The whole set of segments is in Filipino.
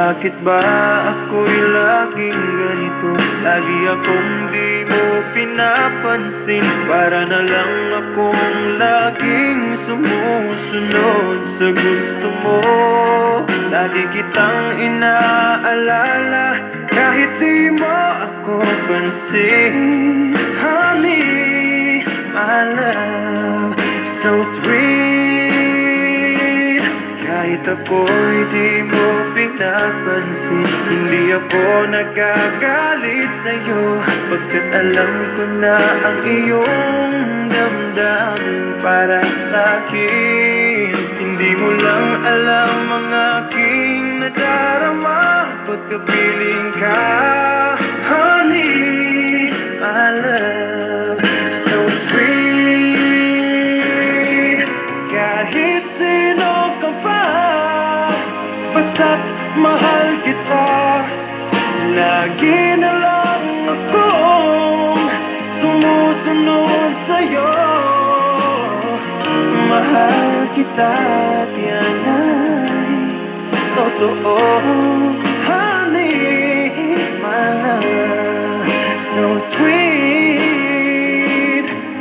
Bakit ba ako'y laging ganito? Lagi akong di mo pinapansin. Para na lang akong laging sumusunod sa gusto mo. Lagi kitang inaalala kahit di mo ako pansin. Honey, my love, so sweet. Kahit ako'y di mo pinapansin, hindi ako nagagalit sa'yo, pagkat alam ko na ang iyong damdamin para sa'kin. Hindi mo lang alam ang aking nadarama pagkapiling ka. Honey, my love, so sweet. Kahit sino ka pa, basta't mahal kita. Lagi na lang akong sumusunod sa'yo. Mahal kita at yan ay totoo. Honey, my love, so sweet.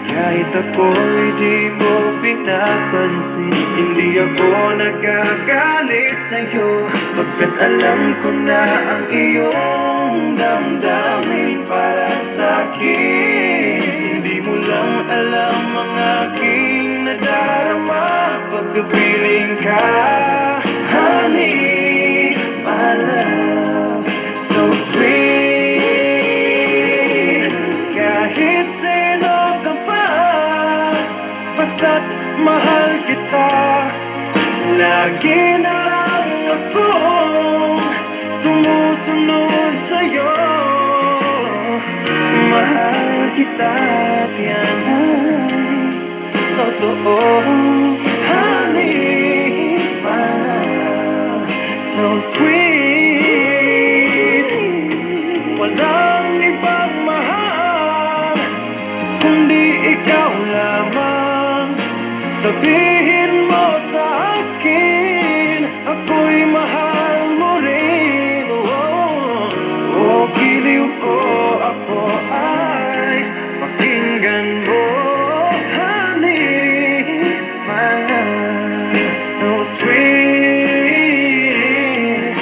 Kahit ako'y di mo pinapansin, hindi ako nagagalit sa'yo, pagkat alam ko na ang iyong damdamin para sa'kin. Hindi mo lang alam ang aking nadarama pagkapiling ka. Honey, my love, so sweet. Kahit sino ka pa, basta't mahal kita. Lagi na lang akong sumusunod sa'yo. Mahal kita at yan ay totoo. Honey, my love, so sweet.